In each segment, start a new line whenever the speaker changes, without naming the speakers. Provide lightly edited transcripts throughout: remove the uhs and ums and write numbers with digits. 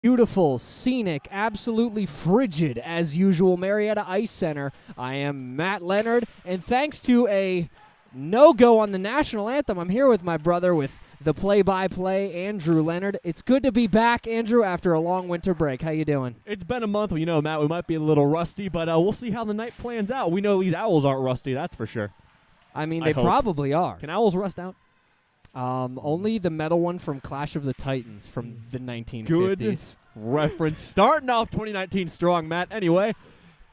Beautiful, scenic, absolutely frigid, as usual, Marietta Ice Center. I am Matt Leonard, and thanks to a no-go on the national anthem, I'm here with my brother with the play-by-play, Andrew Leonard. It's good to be back, Andrew, after a long winter break. How you doing?
It's been a month. You know, Matt, we might be a little rusty, but we'll see how the night plans out. We know these owls aren't rusty, that's for sure.
I mean, they probably are.
Can owls rust out?
Only the metal one from Clash of the Titans from the 1950s.
Good reference. Starting off 2019 strong, Matt. Anyway,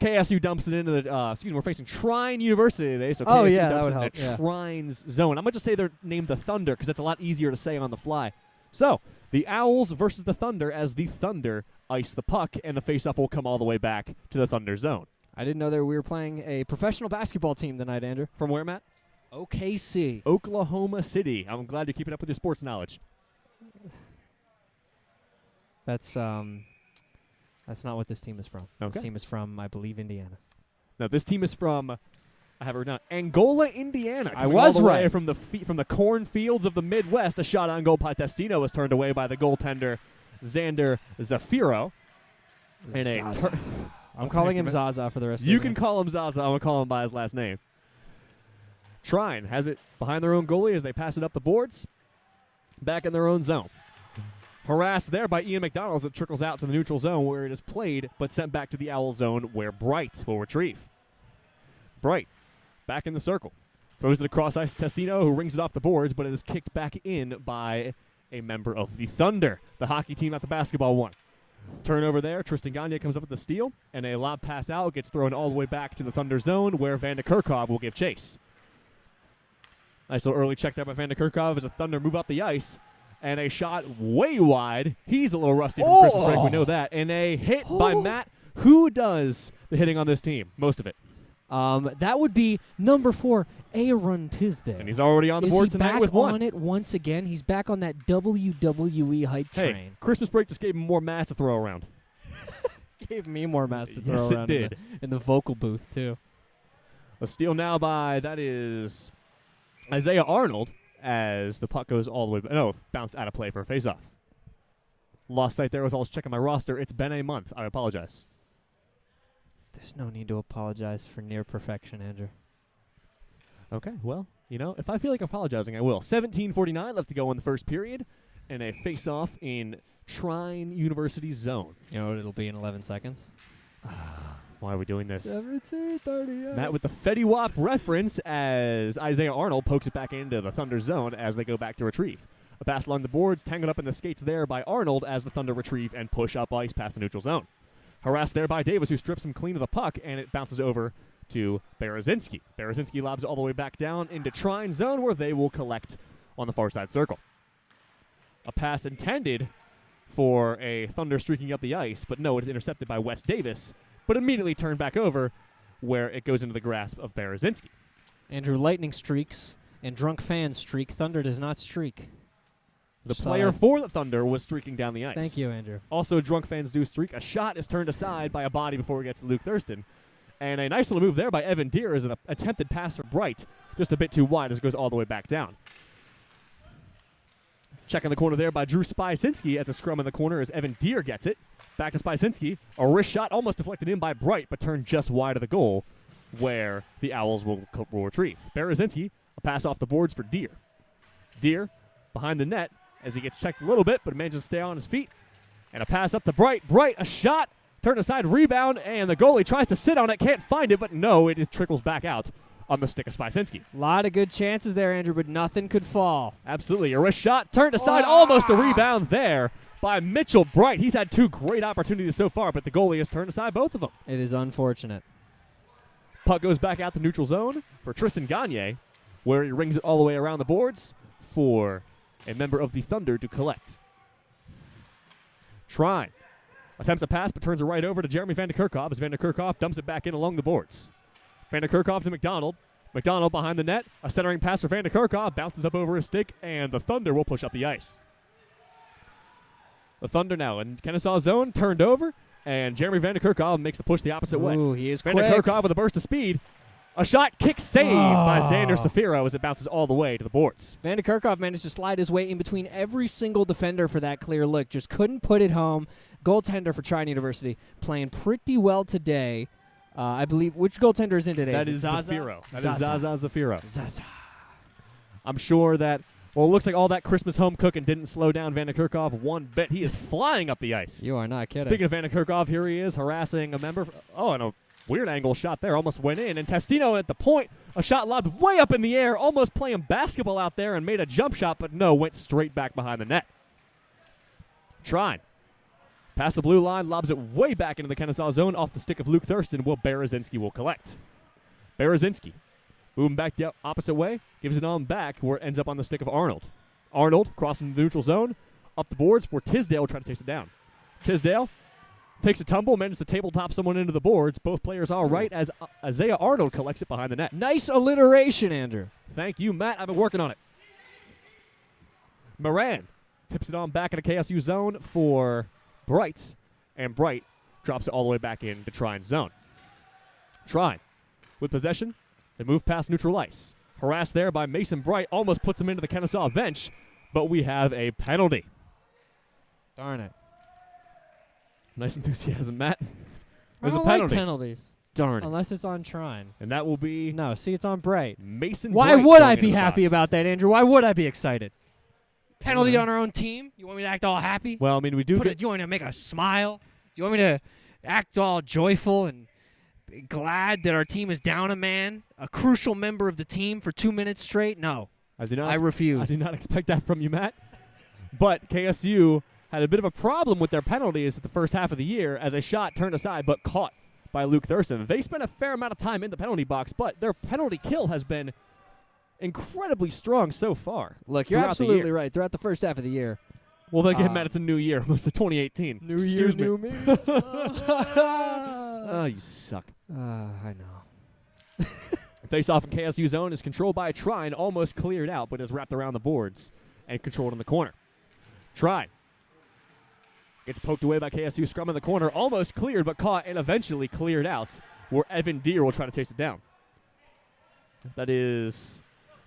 KSU dumps it into the, we're facing Trine University today, so KSU dumps it into Trine's zone. I'm going to just say they're named the Thunder because that's a lot easier to say on the fly. So, the Owls versus the Thunder as the Thunder ice the puck, and the faceoff will come all the way back to the Thunder zone.
I didn't know that we were playing a professional basketball team tonight, Andrew.
From where, Matt?
OKC.
Oklahoma City. I'm glad you're keeping up with your sports knowledge.
That's not what this team is from.
Okay.
This team is from, I believe, Indiana.
No, this team is from, I have it written down, Angola, Indiana.
I was
all the
right.
way from the cornfields of the Midwest. A shot on goal by Testino was turned away by the goaltender, Xander Zafiro.
I'm calling him Zaza for the rest of the
You can call him Zaza. I'm going to call him by his last name. Trine has it behind their own goalie as they pass it up the boards. Back in their own zone. Harassed there by Ian McDonald as it trickles out to the neutral zone where it is played, but sent back to the Owl zone where Bright will retrieve. Bright, back in the circle. Throws it across ice to Testino, who rings it off the boards, but it is kicked back in by a member of the Thunder, the hockey team at the basketball one. Turnover there, Tristan Gagne comes up with the steal, and a lob pass out gets thrown all the way back to the Thunder zone where Van de Kerkhove will give chase. Nice little early check there by Van de Kerkhove as the Thunder move up the ice. And a shot way wide. He's a little rusty from Christmas break, we know that. And a hit by Matt. Who does the hitting on this team? Most of it.
That would be number 4, Aaron Tisdale.
And he's already on the board tonight with one.
He's back on it once again. He's back on that WWE hype train.
Hey, Christmas break just gave him more mats to throw around.
Gave me more mats to throw
yes,
around.
It did.
In the vocal booth, too.
A steal now by, that is Isaiah Arnold. As the puck goes all the way, bounced out of play for a faceoff. Lost sight there as I was checking my roster. It's been a month. I apologize.
There's no need to apologize for near perfection, Andrew.
Okay, well, if I feel like apologizing, I will. 17:49 left to go in the first period, and a faceoff in Trine University's zone.
You know what it'll be in 11 seconds?
Why are we doing this?
17:38.
Matt with the Fetty Wap reference as Isaiah Arnold pokes it back into the Thunder zone as they go back to retrieve. A pass along the boards, tangled up in the skates there by Arnold as the Thunder retrieve and push up ice past the neutral zone. Harassed there by Davis, who strips him clean of the puck, and it bounces over to Berezinski. Berezinski lobs all the way back down into Trine zone where they will collect on the far side circle. A pass intended for a Thunder streaking up the ice, but no, it is intercepted by Wes Davis, but immediately turned back over where it goes into the grasp of Berezinski.
Andrew, lightning streaks and drunk fans streak. Thunder does not streak.
The player for the Thunder was streaking down the ice.
Thank you, Andrew.
Also, drunk fans do streak. A shot is turned aside by a body before it gets to Luke Thurston. And a nice little move there by Evan Deere as an attempted pass for Bright. Just a bit too wide as it goes all the way back down. Check in the corner there by Drew Spysinski as a scrum in the corner as Evan Deere gets it. Back to Spysinski. A wrist shot almost deflected in by Bright, but turned just wide of the goal where the Owls will retrieve. Berezinski, a pass off the boards for Deere. Deere behind the net as he gets checked a little bit, but manages to stay on his feet. And a pass up to Bright. Bright, a shot, turned aside, rebound, and the goalie tries to sit on it, can't find it, but no, it just trickles back out on the stick of Spysinski.
A lot of good chances there, Andrew, but nothing could fall.
Absolutely. A wrist shot, turned aside, almost a rebound there by Mitchell Bright. He's had 2 great opportunities so far, but the goalie has turned aside both of them.
It is unfortunate.
Puck goes back out the neutral zone for Tristan Gagne, where he rings it all the way around the boards for a member of the Thunder to collect. Trine attempts a pass, but turns it right over to Jeremy Van de Kerkhove as Van de Kerkhove dumps it back in along the boards. Van de Kerkhove to McDonald. McDonald behind the net. A centering pass for Van de Kerkhove. Bounces up over his stick, and the Thunder will push up the ice. The Thunder now in Kennesaw zone, turned over, and Jeremy Van de Kerkhove makes the push the opposite way.
Ooh, he is
Van
quick.
de Kerkhove with a burst of speed. A shot, kick saved by Xander Zafiro as it bounces all the way to the boards.
Van de Kerkhove managed to slide his way in between every single defender for that clear look. Just couldn't put it home. goaltender for Trine University, playing pretty well today. I believe, which goaltender is in today?
That is
Zaza?
Zafiro. That is
Zaza.
Zaza Zafiro.
Zaza.
I'm sure that, well, it looks like all that Christmas home cooking didn't slow down Vanderkerkhoff one bit. He is flying up the ice.
You are not kidding.
Speaking of Vanderkerkhoff, here he is harassing a member. Oh, and a weird angle shot there. Almost went in. And Testino at the point, a shot lobbed way up in the air, almost playing basketball out there and made a jump shot, but no, went straight back behind the net. Trine. Past the blue line, lobs it way back into the Kennesaw zone off the stick of Luke Thurston. Berezinski will collect. Berezinski moving back the opposite way, gives it on back where it ends up on the stick of Arnold. Arnold crossing the neutral zone, up the boards where Tisdale will try to chase it down. Tisdale takes a tumble, manages to tabletop someone into the boards. Both players all right as Isaiah Arnold collects it behind the net.
Nice alliteration, Andrew.
Thank you, Matt. I've been working on it. Moran tips it on back in the KSU zone for Bright, and Bright drops it all the way back into Trine's zone. Trine with possession. They move past neutral ice. Harassed there by Mason Bright, almost puts him into the Kennesaw bench, but we have a penalty.
Darn it.
Nice enthusiasm, Matt. There's
I don't
a penalty.
like penalties.
Darn it.
Unless it's on Trine.
And that will be
No, see, it's on Bright.
Mason
Why
Bright
would
going
I
into
be
the
happy
box.
about that, Andrew? Why would I be excited? Penalty
Yeah.
on our own team? You want me to act all happy?
Well, I mean, we do
Do you want me to make a smile? Do you want me to act all joyful and glad that our team is down a man, a crucial member of the team for 2 minutes straight? No,
I do not
I refuse.
I did not expect that from you, Matt. But KSU had a bit of a problem with their penalties at the first half of the year as a shot turned aside but caught by Luke Thurston. They spent a fair amount of time in the penalty box, but their penalty kill has been incredibly strong so far.
Look, you're
throughout the
absolutely
year.
right. Throughout the first half of the year.
Well, again, Matt, it's a new year. It's 2018. Excuse me.
me.
Oh, you suck.
I know.
Face off in KSU zone is controlled by Trine, almost cleared out, but is wrapped around the boards and controlled in the corner. Trine gets poked away by KSU, scrum in the corner, almost cleared but caught and eventually cleared out, where Evan Deere will try to chase it down. That is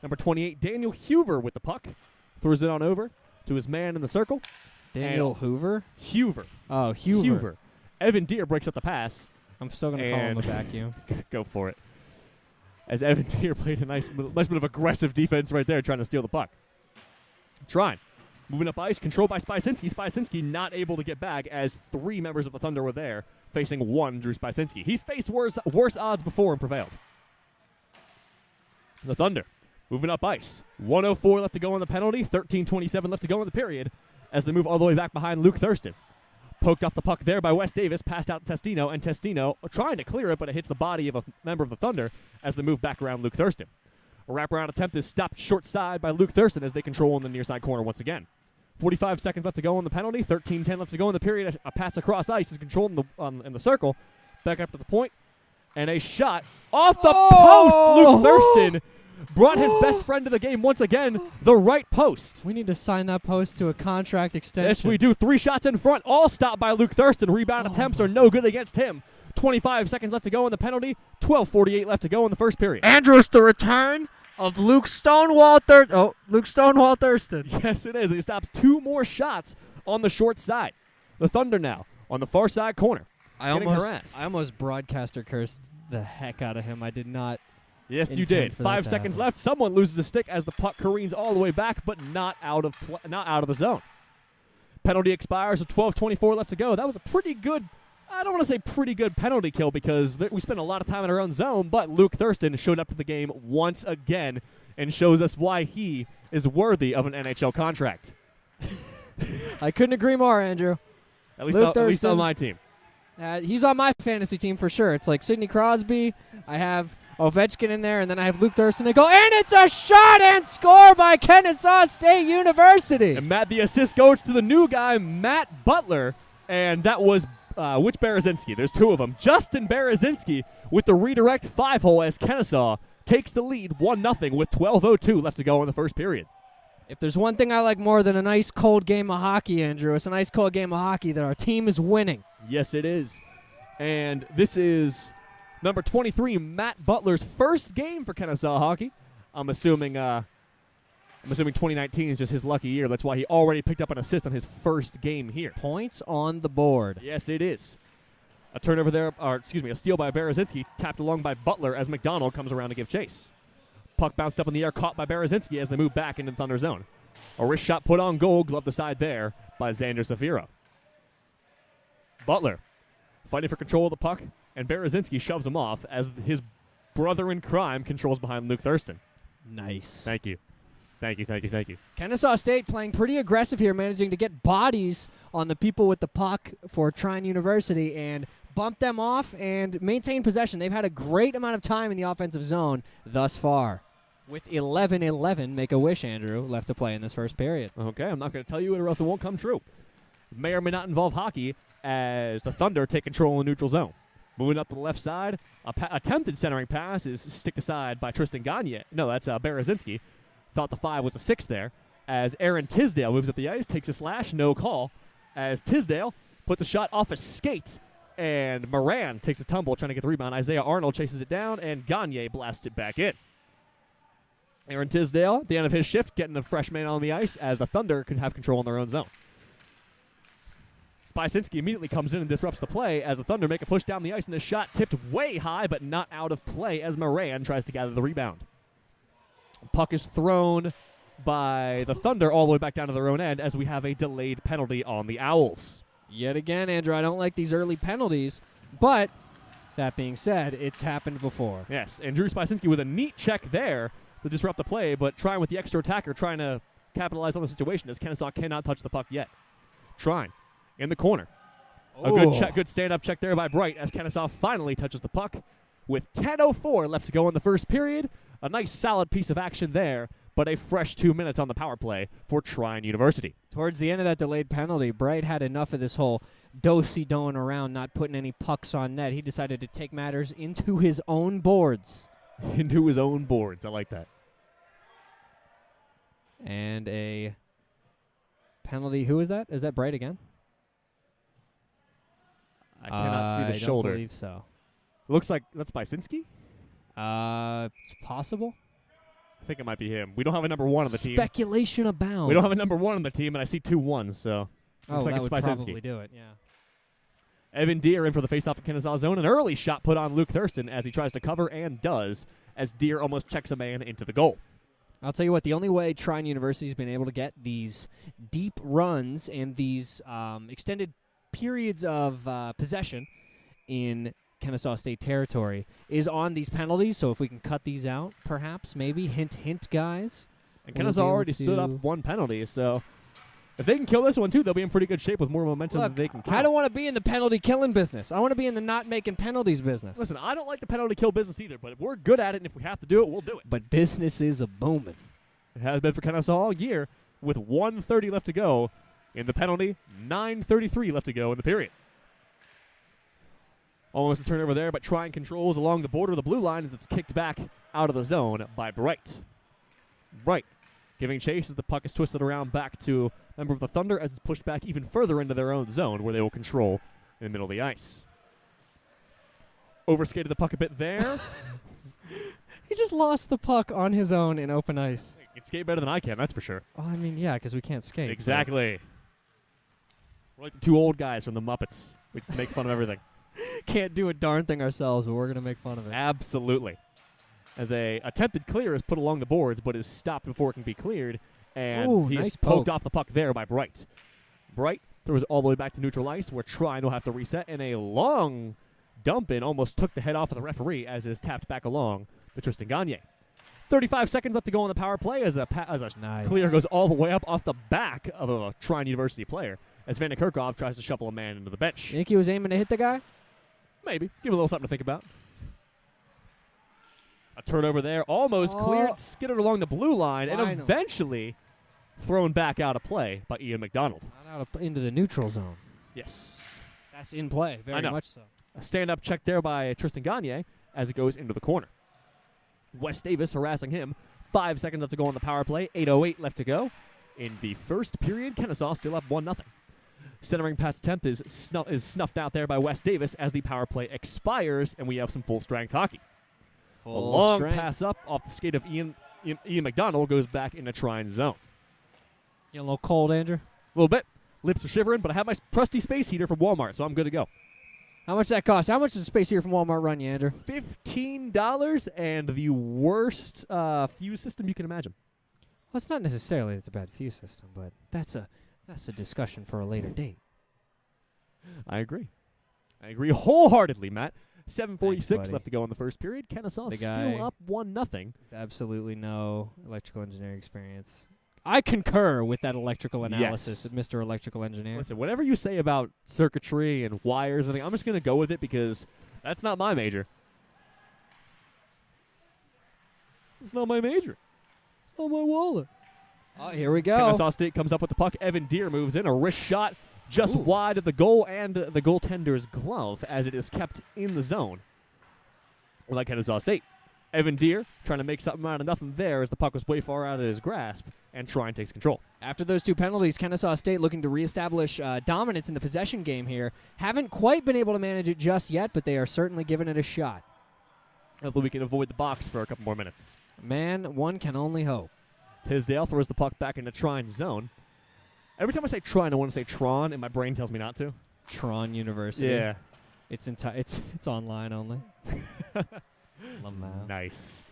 number 28, Daniel Huver with the puck. Throws it on over to his man in the circle.
Daniel Hoover?
Huver.
Oh, Huver.
Evan Deere breaks up the pass.
I'm still going to call him a
And-
vacuum.
Go for it. As Evan Deere played a nice bit of aggressive defense right there, trying to steal the puck. Trine moving up ice, controlled by Spicinski. Spicinski not able to get back as three members of the Thunder were there, facing one Drew Spicinski. He's faced worse odds before and prevailed. The Thunder moving up ice. 1:04 left to go on the penalty, 13:27 left to go in the period as they move all the way back behind Luke Thurston. Poked off the puck there by Wes Davis, passed out to Testino, and Testino trying to clear it, but it hits the body of a member of the Thunder as they move back around Luke Thurston. A wraparound attempt is stopped short side by Luke Thurston as they control in the near side corner once again. 45 seconds left to go on the penalty, 13:10 left to go in the period. A pass across ice is controlled in the circle, back up to the point, and a shot off the post. Luke Thurston brought his best friend to the game once again, the right post.
We need to sign that post to a contract extension.
Yes, we do. 3 shots in front, all stopped by Luke Thurston. Rebound attempts are no good against him. 25 seconds left to go in the penalty, 12:48 left to go in the first period.
Andrews, the return of Luke Stonewall Thurston.
Yes, it is. He stops 2 more shots on the short side. The Thunder now on the far side corner.
I
getting
almost
harassed.
broadcaster cursed the heck out of him. I did not.
Yes, you
Intent
did.
for that
5
to
seconds
happen.
left. Someone loses a stick as the puck careens all the way back, but not out of the zone. Penalty expires with 12:24 left to go. That was a pretty good. I don't want to say pretty good penalty kill because we spent a lot of time in our own zone, but Luke Thurston showed up to the game once again and shows us why he is worthy of an NHL contract.
I couldn't agree more, Andrew.
At least,
Luke
at least on
Thurston.
my team.
He's on my fantasy team for sure. It's like Sidney Crosby. I have Ovechkin in there, and then I have Luke Thurston. They go, and it's a shot and score by Kennesaw State University.
And Matt, the assist goes to the new guy, Matt Butler, and that was which Berezinski? There's 2 of them. Justin Berezinski with the redirect 5-hole as Kennesaw takes the lead 1-0 with 12:02 left to go in the first period.
If there's one thing I like more than a nice cold game of hockey, Andrew, it's a nice cold game of hockey that our team is winning.
Yes, it is. And this is number 23, Matt Butler's first game for Kennesaw hockey. I'm assuming I'm assuming 2019 is just his lucky year. That's why he already picked up an assist on his first game here.
Points on the board.
Yes, it is. A turnover there, a steal by Berezinski, tapped along by Butler as McDonald comes around to give chase. Puck bounced up in the air, caught by Berezinski as they move back into the Thunder zone. A wrist shot put on goal, gloved aside there by Xander Zafiro. Butler fighting for control of the puck, and Berezinski shoves him off as his brother in crime controls behind Luke Thurston.
Nice.
Thank you.
Kennesaw State playing pretty aggressive here, managing to get bodies on the people with the puck for Trine University and bump them off and maintain possession. They've had a great amount of time in the offensive zone thus far. With 11-11, make a wish, Andrew, left to play in this first period.
Okay, I'm not going to tell you it or else it won't come true. It may or may not involve hockey as the Thunder take control in the neutral zone. Moving up to the left side, attempted centering pass is sticked aside by Tristan Gagne. No, that's Berezinski. Thought the 5 was a 6 there. As Aaron Tisdale moves up the ice, takes a slash, no call. As Tisdale puts a shot off a skate, and Moran takes a tumble trying to get the rebound. Isaiah Arnold chases it down, and Gagne blasts it back in. Aaron Tisdale, at the end of his shift, getting a fresh man on the ice as the Thunder can have control in their own zone. Spysinski immediately comes in and disrupts the play as the Thunder make a push down the ice, and a shot tipped way high but not out of play as Moran tries to gather the rebound. Puck is thrown by the Thunder all the way back down to their own end as we have a delayed penalty on the Owls.
Yet again, Andrew, I don't like these early penalties, but that being said, it's happened before.
Yes, and Drew Spysinski with a neat check there to disrupt the play, but Trine with the extra attacker trying to capitalize on the situation as Kennesaw cannot touch the puck yet. Trine in the corner. A good stand-up check there by Bright as Kennesaw finally touches the puck with 10:04 left to go in the first period. A nice solid piece of action there, but a fresh 2 minutes on the power play for Trine University.
Towards the end of that delayed penalty, Bright had enough of this whole do-si-doing around, not putting any pucks on net. He decided to take matters into his own boards.
Into his own boards. I like that.
And a penalty. Who is that? Is that Bright again?
I cannot see the shoulder.
I don't believe so.
Looks like that's Spysinski?
It's possible.
I think it might be him. We don't have a number 1 on the team.
Speculation abounds.
We don't have a number 1 on the team, and I see 2 1s, so looks like
that
it's
would
Spysinski.
probably do it, yeah.
Evan Deere in for the faceoff at Kennesaw zone. An early shot put on Luke Thurston as he tries to cover and does, as Deere almost checks a man into the goal.
I'll tell you what, the only way Trine University has been able to get these deep runs and these extended periods of possession in Kennesaw State territory is on these penalties. So if we can cut these out, perhaps, maybe, hint, hint, guys.
And Kennesaw already stood up 1 penalty, so if they can kill this one too, they'll be in pretty good shape with more momentum than they can kill.
I don't want to be in the penalty killing business. I want to be in the not making penalties business.
Listen, I don't like the penalty kill business either, but if we're good at it and if we have to do it, we'll do it.
But business is a booming.
It has been for Kennesaw all year with 1:30 left to go in the penalty, 9:33 left to go in the period. Almost a turnover there, but Trine controls along the border of the blue line as it's kicked back out of the zone by Bright. Bright giving chase as the puck is twisted around back to a member of the Thunder as it's pushed back even further into their own zone where they will control in the middle of the ice. Overskated the puck a bit there.
He just lost the puck on his own in open ice.
He can skate better than I can, that's for sure.
Oh, I mean, yeah, because we can't skate.
Exactly. We're like the 2 old guys from the Muppets. We just make fun of everything.
Can't do a darn thing ourselves, but we're going to make fun of it.
Absolutely. As a attempted clear is put along the boards, but is stopped before it can be cleared, and he is poked off the puck there by Bright. Bright throws it all the way back to neutral ice, where Trine will have to reset, and a long dump in almost took the head off of the referee as it is tapped back along to Tristan Gagne. 35 seconds left to go on the power play as a clear goes all the way up off the back of a Trine University player as Vander Kirchhoff tries to shuffle a man into the bench.
You think he was aiming to hit the guy?
Maybe. Give him a little something to think about. A turnover there, almost cleared, skittered along the blue line, and eventually thrown back out of play by Ian McDonald.
Not out into the neutral zone.
Yes.
That's in play, very much so.
A stand-up check there by Tristan Gagne as it goes into the corner. Wes Davis harassing him. 5 seconds left to go on the power play. 8:08 left to go. In the first period, Kennesaw still up 1-0. Centering pass attempt is snuffed out there by Wes Davis as the power play expires, and we have some full-strength hockey. A long pass up off the skate of Ian Ian McDonald goes back into Trine zone.
You a little cold, Andrew?
A little bit. Lips are shivering, but I have my trusty space heater from Walmart, so I'm good to go.
How much that cost? How much does a space heater from Walmart run you, Andrew?
$15 and the worst fuse system you can imagine.
Well, it's not necessarily it's a bad fuse system, but that's a discussion for a later date.
I agree wholeheartedly, Matt. 7:46
Thanks,
left to go in the first period. Kennesaw still up 1-0.
Absolutely no electrical engineering experience. I concur with that electrical analysis of Mr. Electrical Engineer.
Listen, whatever you say about circuitry and wires, I think I'm just going to go with it because that's not my major. It's not my major. It's not my wallet.
Oh, here we go.
Kennesaw State comes up with the puck. Evan Deere moves in. A wrist shot just wide of the goal and the goaltender's glove as it is kept in the zone. Like Kennesaw State. Evan Deere trying to make something out of nothing there as the puck was way far out of his grasp, and Trine takes control.
After those two penalties, Kennesaw State looking to reestablish dominance in the possession game here. Haven't quite been able to manage it just yet, but they are certainly giving it a shot.
Hopefully we can avoid the box for a couple more minutes.
Man, one can only hope.
Tisdale throws the puck back into Trine's zone. Every time I say Trine, I want to say Tron, and my brain tells me not to.
Tron University.
Yeah.
It's online only.
Nice.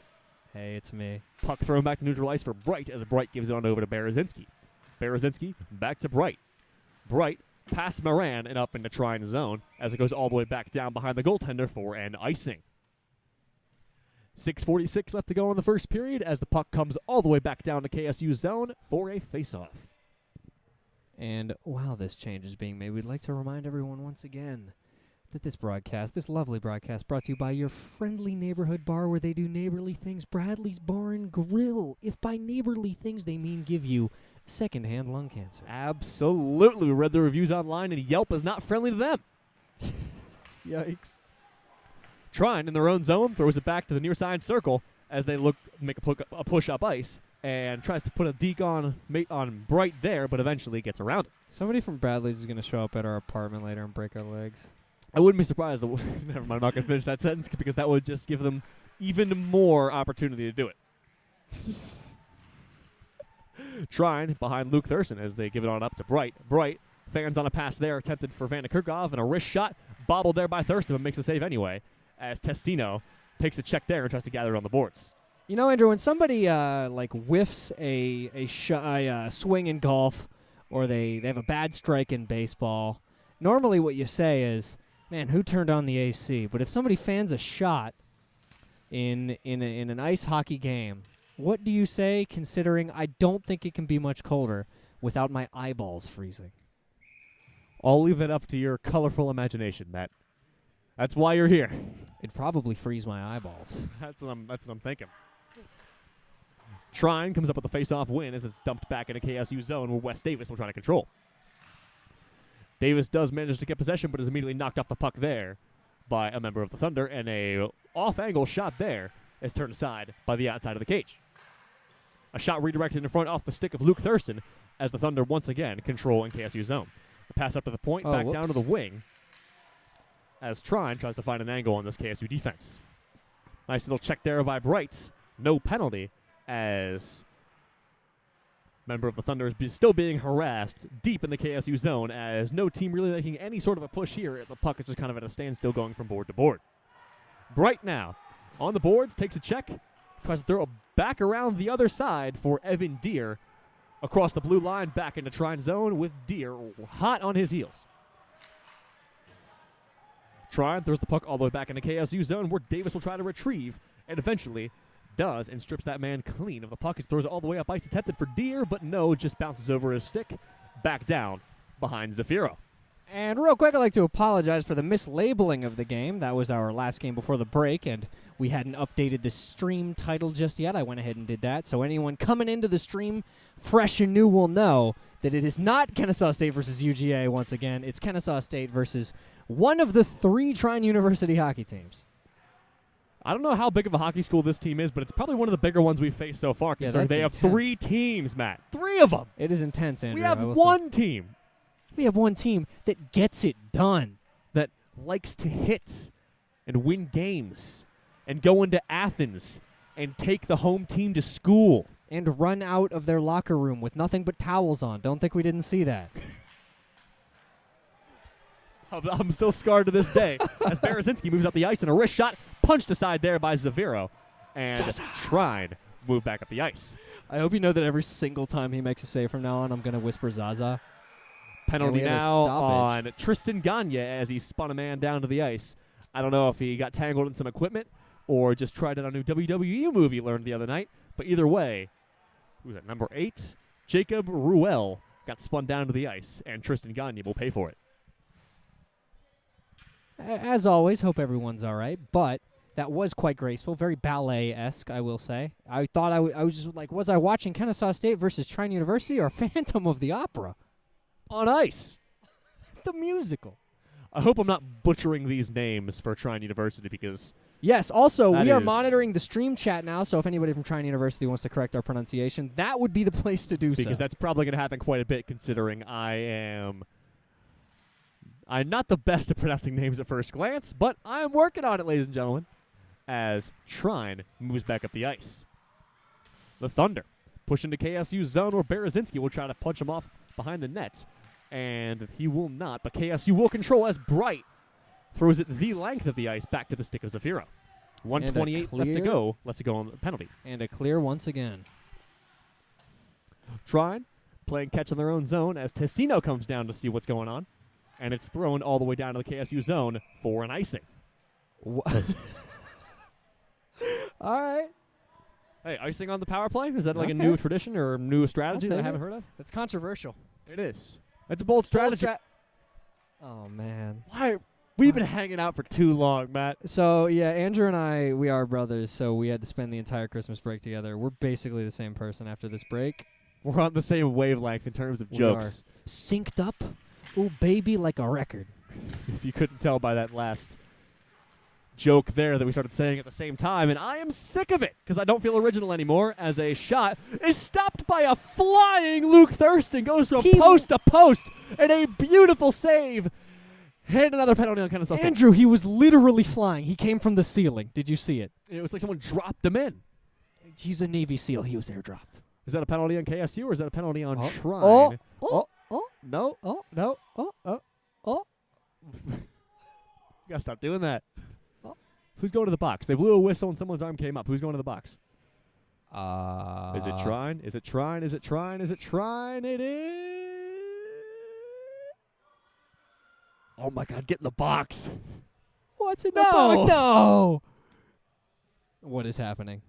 Hey, it's me.
Puck thrown back to neutral ice for Bright as Bright gives it on over to Berezinski. Berezinski back to Bright. Bright past Moran and up into Trine's zone as it goes all the way back down behind the goaltender for an icing. 6:46 left to go in the first period as the puck comes all the way back down to KSU's zone for a face-off.
And while this change is being made, we'd like to remind everyone once again that this lovely broadcast, brought to you by your friendly neighborhood bar where they do neighborly things, Bradley's Bar and Grill. If by neighborly things they mean give you secondhand lung cancer.
Absolutely. We read the reviews online, and Yelp is not friendly to them.
Yikes.
Trine, in their own zone, throws it back to the near side circle as they make a push up ice and tries to put a deke on Bright there, but eventually gets around it.
Somebody from Bradley's is going to show up at our apartment later and break our legs.
I wouldn't be surprised. Never mind, I'm not going to finish that sentence because that would just give them even more opportunity to do it. Trine behind Luke Thurston as they give it on up to Bright. Bright fans on a pass there, attempted for Vanderkerkhoff, and a wrist shot, bobbled there by Thurston, but makes a save anyway, as Testino takes a check there and tries to gather it on the boards.
You know, Andrew, when somebody whiffs a swing in golf, or they have a bad strike in baseball, normally what you say is, man, who turned on the AC? But if somebody fans a shot in an ice hockey game, what do you say, considering I don't think it can be much colder without my eyeballs freezing?
I'll leave it up to your colorful imagination, Matt. That's why you're here.
It'd probably freeze my eyeballs.
That's what I'm thinking. Trine comes up with a face-off win as it's dumped back into KSU zone where Wes Davis will try to control. Davis does manage to get possession, but is immediately knocked off the puck there by a member of the Thunder, and a off-angle shot there is turned aside by the outside of the cage. A shot redirected in front off the stick of Luke Thurston as the Thunder once again control in KSU zone. A pass up to the point, back down to the wing as Trine tries to find an angle on this KSU defense. Nice little check there by Bright. No penalty as member of the Thunder is still being harassed deep in the KSU zone as no team really making any sort of a push here. The puck is just kind of at a standstill going from board to board. Bright now on the boards, takes a check, tries to throw it back around the other side for Evan Deere across the blue line back into Trine zone with Deere hot on his heels. Trine throws the puck all the way back into KSU zone where Davis will try to retrieve and eventually does and strips that man clean of the puck. He throws it all the way up ice, attempted for Deere, but no, just bounces over his stick back down behind Zafiro.
And real quick, I'd like to apologize for the mislabeling of the game. That was our last game before the break, and we hadn't updated the stream title just yet. I went ahead and did that, so anyone coming into the stream fresh and new will know that it is not Kennesaw State versus UGA once again. It's Kennesaw State versus one of the 3 Trine University hockey teams.
I don't know how big of a hockey school this team is, but it's probably one of the bigger ones we've faced so far, considering they have 3 teams, Matt. 3 of them!
It is intense, Andrew.
We have one team.
We have one team that gets it done.
That likes to hit and win games and go into Athens and take the home team to school.
And run out of their locker room with nothing but towels on. Don't think we didn't see that.
I'm still scarred to this day as Berezinski moves up the ice and a wrist shot punched aside there by Zaviro. And Trine moved back up the ice.
I hope you know that every single time he makes a save from now on, I'm going to whisper Zaza.
Penalty now on Tristan Gagne as he spun a man down to the ice. I don't know if he got tangled in some equipment or just tried out a new WWE move he learned the other night. But either way, who's that, number 8? Jacob Ruel got spun down to the ice, and Tristan Gagne will pay for it.
As always, hope everyone's all right, but that was quite graceful, very ballet-esque, I will say. I thought I was just like, was I watching Kennesaw State versus Trine University or Phantom of the Opera?
On ice.
The musical.
I hope I'm not butchering these names for Trine University because...
Yes, also, we are monitoring the stream chat now, so if anybody from Trine University wants to correct our pronunciation, that would be the place to do so.
Because that's probably going to happen quite a bit considering I'm not the best at pronouncing names at first glance, but I am working on it, ladies and gentlemen, as Trine moves back up the ice. The Thunder push into KSU's zone where Berezinski will try to punch him off behind the net, and he will not, but KSU will control as Bright throws it the length of the ice back to the stick of Zafiro. 1:28 left to go on the penalty.
And a clear once again.
Trine playing catch in their own zone as Testino comes down to see what's going on. And it's thrown all the way down to the KSU zone for an icing.
All right.
Hey, icing on the power play? Is that like a new tradition or a new strategy that I haven't heard of?
That's controversial.
It is. That's a bold strategy.
Oh, man.
Why? We've been hanging out for too long, Matt.
So, yeah, Andrew and I, we are brothers, so we had to spend the entire Christmas break together. We're basically the same person after this break.
We're on the same wavelength in terms of jokes.
We are synced up. Ooh, baby, like a record.
If you couldn't tell by that last joke there that we started saying at the same time, and I am sick of it because I don't feel original anymore as a shot is stopped by a flying Luke Thurston, goes from post to post, and a beautiful save. And another penalty on Kennesaw State.
Andrew, he was literally flying. He came from the ceiling. Did you see it?
It was like someone dropped him in.
He's a Navy SEAL. He was airdropped.
Is that a penalty on KSU or is that a penalty on Trine? No. You gotta stop doing that. Who's going to the box? They blew a whistle and someone's arm came up. Who's going to the box? Is it Trine? Is it Trine? Is it Trine? Is it Trine? It is. Oh my God! Get in the box.
What's in the box? No. What is happening?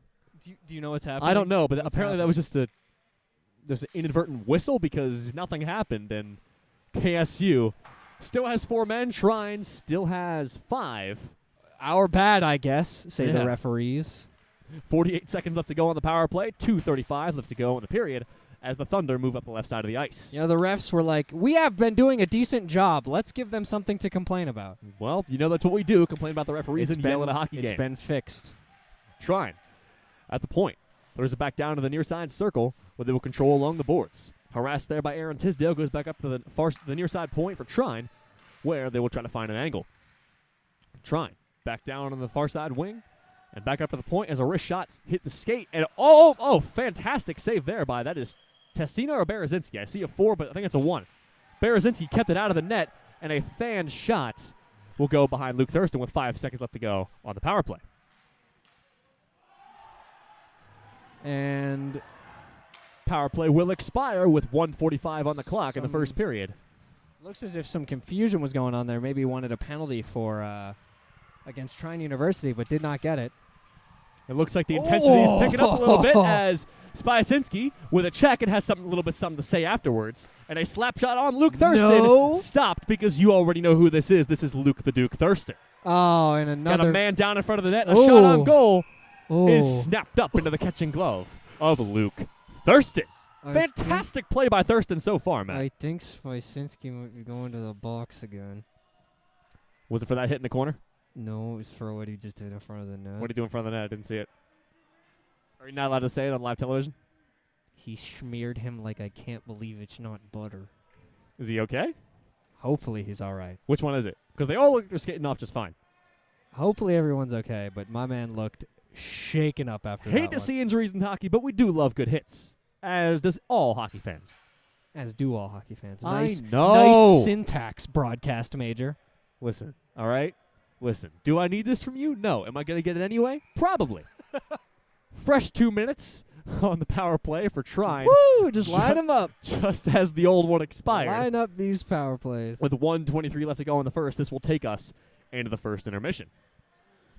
Do you know what's happening?
I don't know, but apparently that was just an inadvertent whistle because nothing happened, and KSU still has 4 men. Trine still has 5.
Our bad, I guess, say the referees.
48 seconds left to go on the power play. 2:35 left to go in the period as the Thunder move up the left side of the ice.
You know, the refs were like, we have been doing a decent job. Let's give them something to complain about.
Well, you know that's what we do, complain about the referees and yell at a hockey game.
It's been fixed.
Trine at the point. Throws it back down to the near side circle where they will control along the boards. Harassed there by Aaron Tisdale, goes back up to the near side point for Trine where they will try to find an angle. Trine back down on the far side wing and back up to the point as a wrist shot hit the skate. And fantastic save there by, that is Testino or Berezinski. I see a 4, but I think it's a 1. Berezinski kept it out of the net, and a fan shot will go behind Luke Thurston with 5 seconds left to go on the power play.
And
power play will expire with 1:45 on the clock in the first period.
Looks as if some confusion was going on there. Maybe he wanted a penalty for against Trine University, but did not get it.
It looks like the intensity is picking up a little bit as Spyasinski with a check and has a little bit something to say afterwards. And a slap shot on Luke Thurston stopped because you already know who this is. This is Luke the Duke Thurston.
Oh, and another.
Got a man down in front of the net. And a shot on goal is snapped up into the catching glove of Luke Thurston. Fantastic play by Thurston so far, Matt.
I think Spyasinski might be going to the box again.
Was it for that hit in the corner?
No, it was for what he just did in front of the net.
What did he do in front of the net? I didn't see it. Are you not allowed to say it on live television?
He smeared him like I can't believe it's not butter.
Is he okay?
Hopefully he's all right.
Which one is it? Because they all look they're skating off just fine.
Hopefully everyone's okay, but my man looked shaken up after
Hate
that
to
one.
see injuries in hockey, but we do love good hits, as does all hockey fans.
As do all hockey fans.
I
Nice,
know.
nice syntax, broadcast major.
Listen, all right? Listen, do I need this from you? No. Am I going to get it anyway? Probably. Fresh 2 minutes on the power play for Trine.
Woo! Just line them up.
Just as the old one expired.
Line up these power plays.
With 1:23 left to go in the first, this will take us into the first intermission.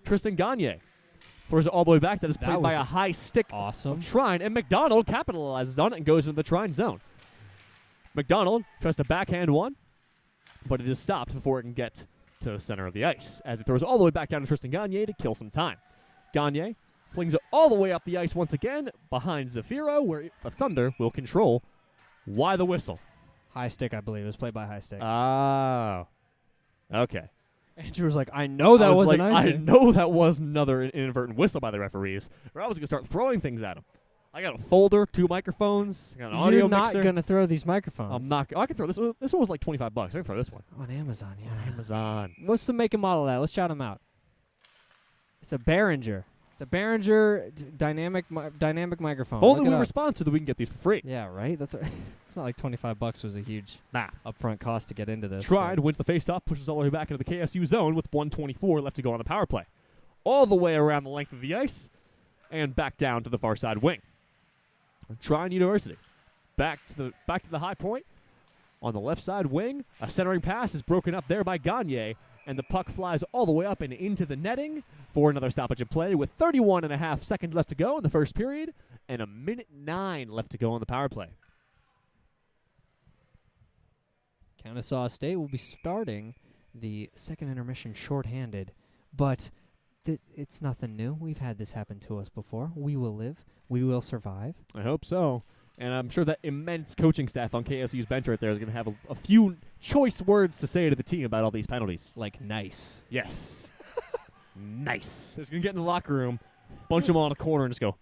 Tristan Gagne throws it all the way back. That is played by a high stick
Awesome.
of Trine, and McDonald capitalizes on it and goes into the Trine zone. McDonald tries to backhand one, but it is stopped before it can get to the center of the ice, as it throws all the way back down to Tristan Gagne to kill some time. Gagne flings it all the way up the ice once again behind Zafiro, where the Thunder will control. Why the whistle?
High stick, I believe. It was played by high stick.
Oh. Okay.
Andrew was like, I know that wasn't
I
icing.
know that was another inadvertent whistle by the rereferees, or I was going to start throwing things at him. I got a folder, 2 microphones, I got an audio
You're not
mixer.
going to throw these microphones.
I'm not. I can throw this one. This one was like $25. I can throw this one.
On Amazon, yeah.
On Amazon.
What's the make and model of that? Let's shout them out. It's a Behringer. It's a Behringer dynamic microphone.
If only
Look it
we
up.
respond to that, we can get these for free.
Yeah, right? It's not like $25 was a huge upfront cost to get into this.
Trine wins the face-off, pushes all the way back into the KSU zone with 1:24 left to go on the power play. All the way around the length of the ice and back down to the far side wing. Trine University. Back to the high point. On the left side wing, a centering pass is broken up there by Gagne, and the puck flies all the way up and into the netting for another stoppage of play with 31.5 seconds left to go in the first period and 1:09 left to go on the power play.
Kennesaw State will be starting the second intermission shorthanded, but it's nothing new. We've had this happen to us before. We will live. We will survive.
I hope so. And I'm sure that immense coaching staff on KSU's bench right there is going to have a few choice words to say to the team about all these penalties.
Like nice.
Yes. Nice. They're going to get in the locker room, bunch them all in a corner, and just go,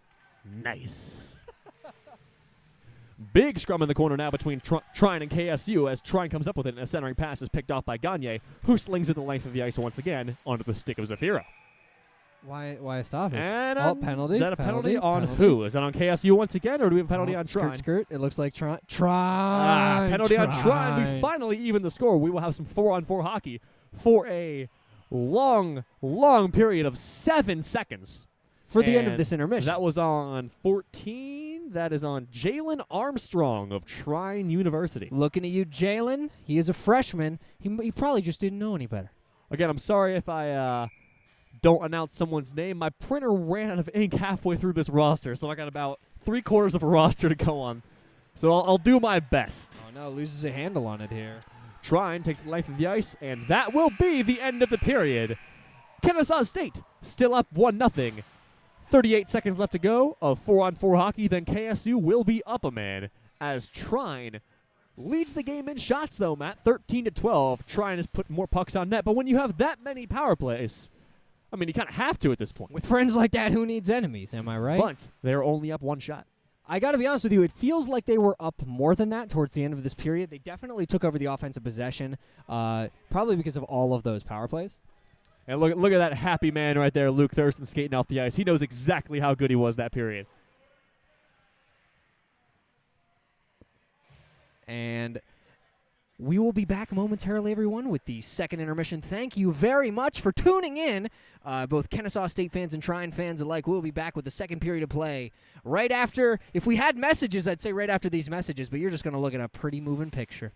nice. Big scrum in the corner now between Trine and KSU as Trine comes up with it, and a centering pass is picked off by Gagne, who slings it the length of the ice once again onto the stick of Zafiro.
Why a stoppage?
And
penalty.
Is that a penalty on who? Is that on KSU once again, or do we have a penalty on Trine?
Skirt. It looks like Trine.
Penalty on Trine. We finally even the score. We will have some 4-on-4 hockey for a long, long period of 7 seconds.
For the end of this intermission.
That was on 14. That is on Jalen Armstrong of Trine University.
Looking at you, Jalen. He is a freshman. He probably just didn't know any better.
Again, I'm sorry if I don't announce someone's name. My printer ran out of ink halfway through this roster, so I got about 3/4 of a roster to go on. So I'll do my best.
Oh, no. Loses a handle on it here.
Trine takes the length of the ice, and that will be the end of the period. Kennesaw State still up 1-0. 38 seconds left to go of 4-on-4 hockey. Then KSU will be up a man as Trine leads the game in shots, though, Matt. 13-12. Trine has put more pucks on net. But when you have that many power plays, I mean, you kind of have to at this point.
With friends like that, who needs enemies? Am I right?
But they're only up 1 shot.
I got to be honest with you. It feels like they were up more than that towards the end of this period. They definitely took over the offensive possession, probably because of all of those power plays.
And look at that happy man right there, Luke Thurston, skating off the ice. He knows exactly how good he was that period.
And we will be back momentarily, everyone, with the second intermission. Thank you very much for tuning in. Both Kennesaw State fans and Trine fans alike, we'll be back with the second period of play right after. If we had messages, I'd say right after these messages, but you're just going to look at a pretty moving picture.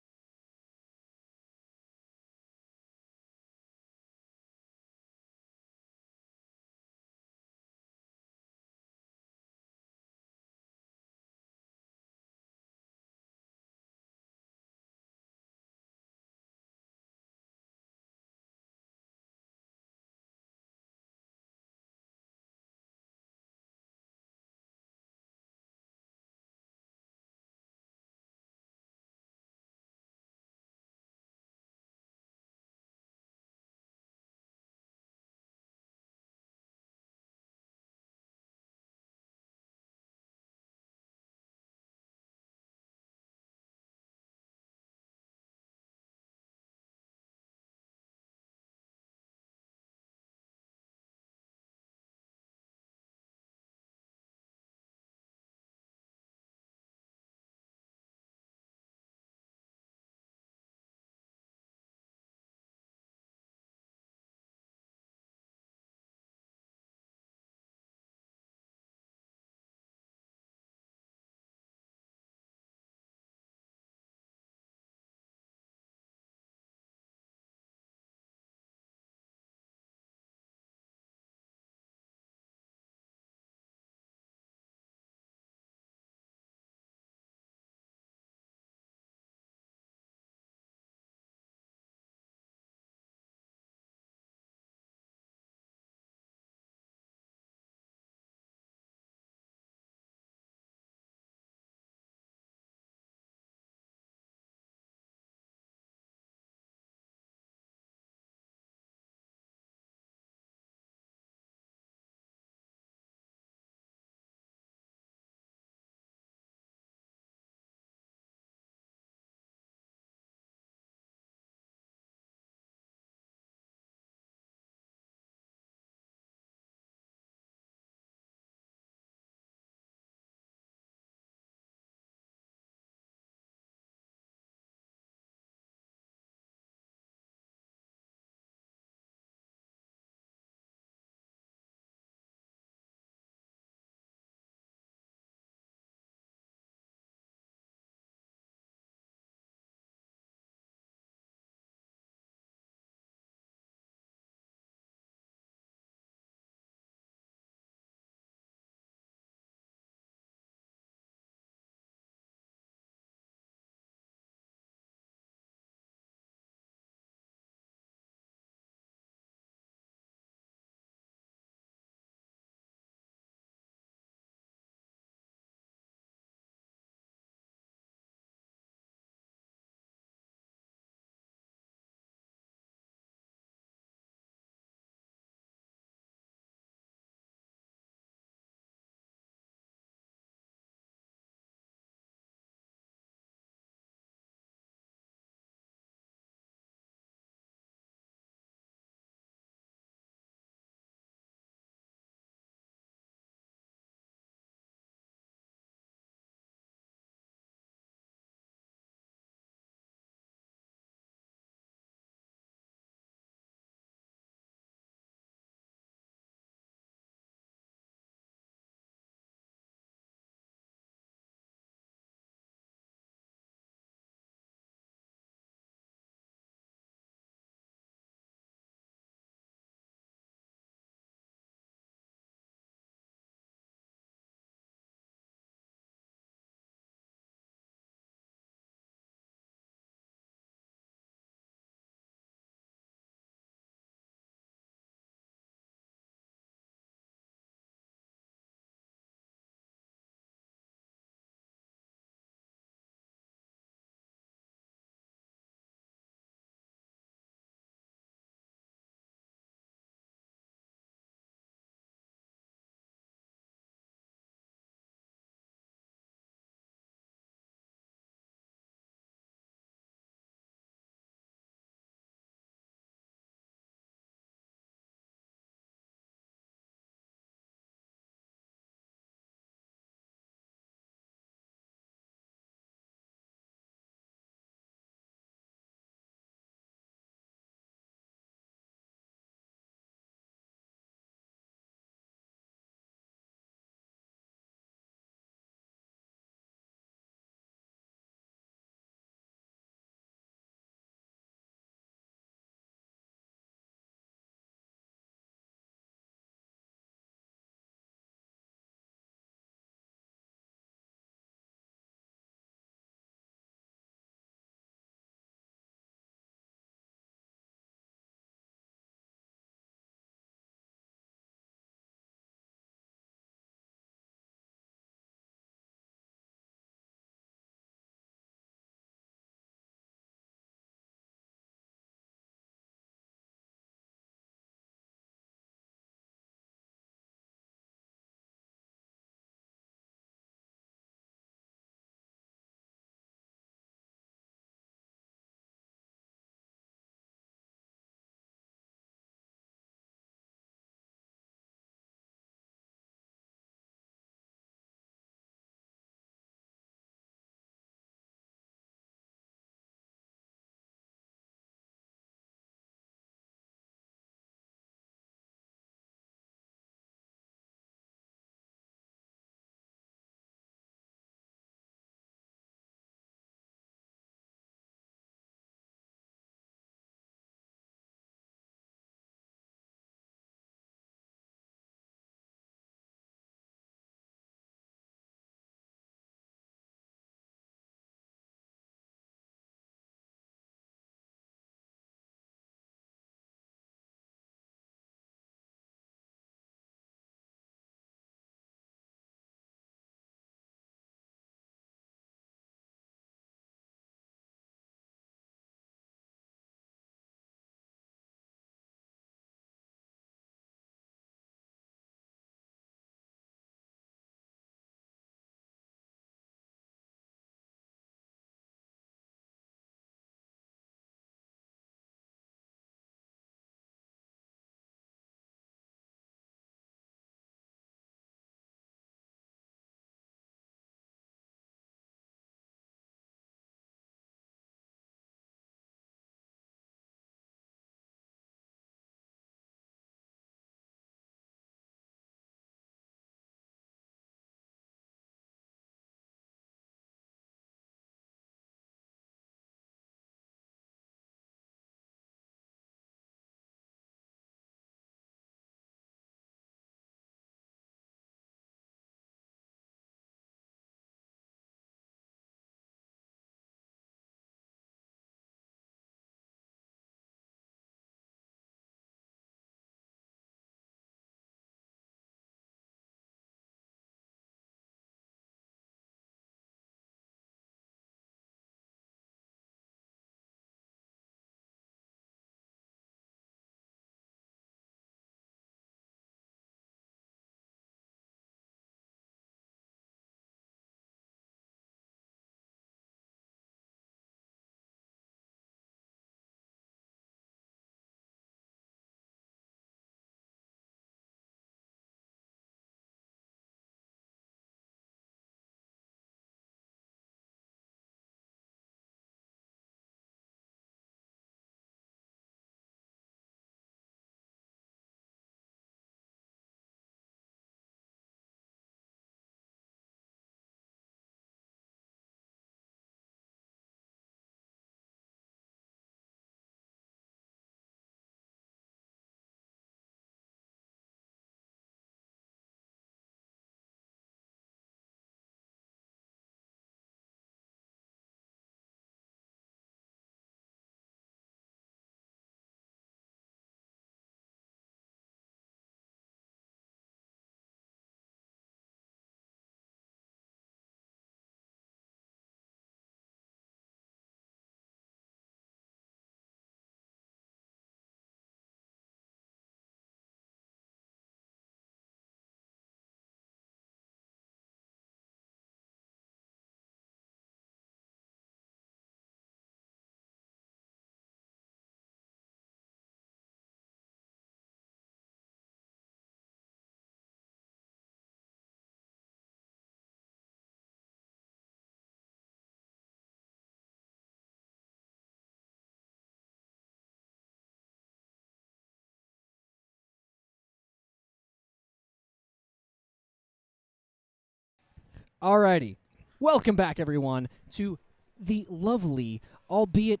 Alrighty. Welcome back, everyone, to the lovely, albeit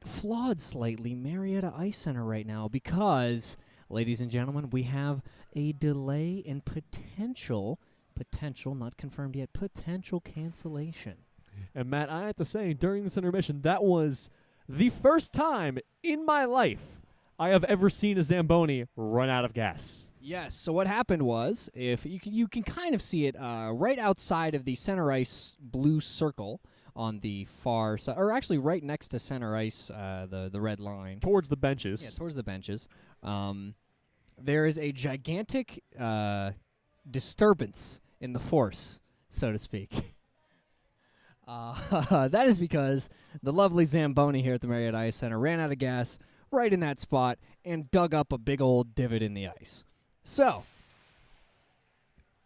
flawed slightly, Marietta Ice Center right now because, ladies and gentlemen, we have a delay in potential, not confirmed yet, potential cancellation.
And Matt, I have to say, during this intermission, that was the first time in my life I have ever seen a Zamboni run out of gas.
Yes, so what happened was, if you can kind of see it right outside of the center ice blue circle on the far side, or actually right next to center ice, the red line.
Towards the benches.
Yeah, towards the benches. There is a gigantic disturbance in the force, so to speak. That is because the lovely Zamboni here at the Marietta Ice Center ran out of gas right in that spot and dug up a big old divot in the ice. So,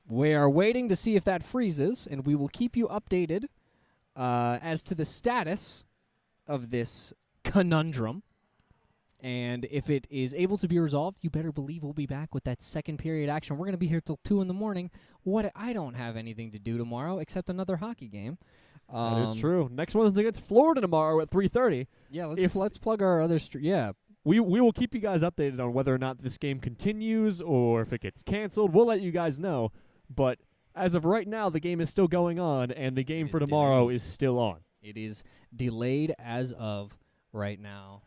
we are waiting to see if that freezes, and we will keep you updated as to the status of this conundrum. And if it is able to be resolved, you better believe we'll be back with that second period action. We're going to be here till 2 in the morning. I don't have anything to do tomorrow except another hockey game.
That is true. Next one is against Florida tomorrow at 3:30.
Yeah, let's plug our other yeah.
We will keep you guys updated on whether or not this game continues or if it gets canceled. We'll let you guys know. But as of right now, the game is still going on, and the game for tomorrow is still on.
It is delayed as of right now.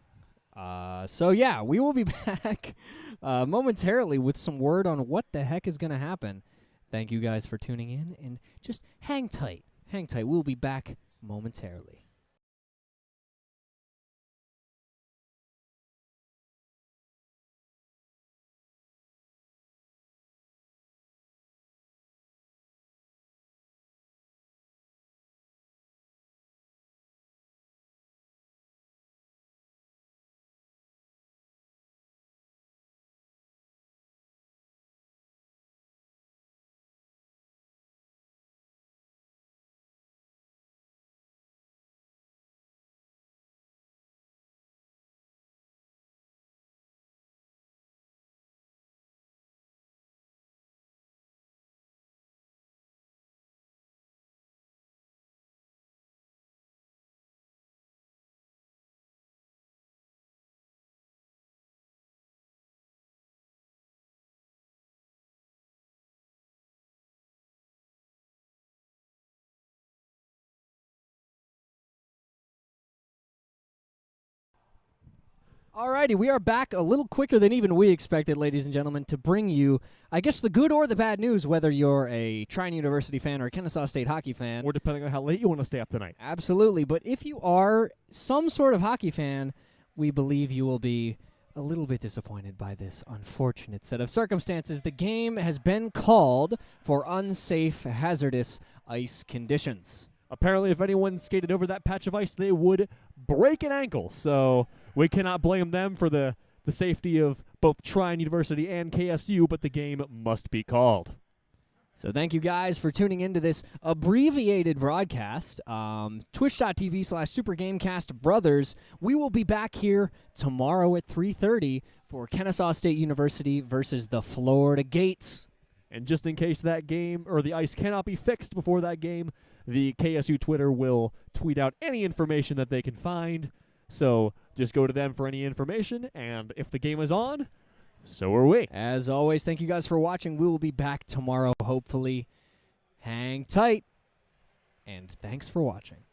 So, yeah, we will be back momentarily with some word on what the heck is going to happen. Thank you guys for tuning in, and just hang tight. Hang tight. We'll be back momentarily. Alrighty, we are back a little quicker than even we expected, ladies and gentlemen, to bring you, I guess, the good or the bad news, whether you're a Trine University fan or a Kennesaw State hockey fan.
Or depending on how late you want to stay up tonight.
Absolutely, but if you are some sort of hockey fan, we believe you will be a little bit disappointed by this unfortunate set of circumstances. The game has been called for unsafe, hazardous ice conditions.
Apparently, if anyone skated over that patch of ice, they would break an ankle. So we cannot blame them for the safety of both Trine University and KSU, but the game must be called.
So thank you guys for tuning into this abbreviated broadcast. Twitch.tv/SuperGamecastBrothers. We will be back here tomorrow at 3:30 for Kennesaw State University versus the Florida Gates.
And just in case that game or the ice cannot be fixed before that game, the KSU Twitter will tweet out any information that they can find. So just go to them for any information, and if the game is on, so are we.
As always, thank you guys for watching. We will be back tomorrow, hopefully. Hang tight, and thanks for watching.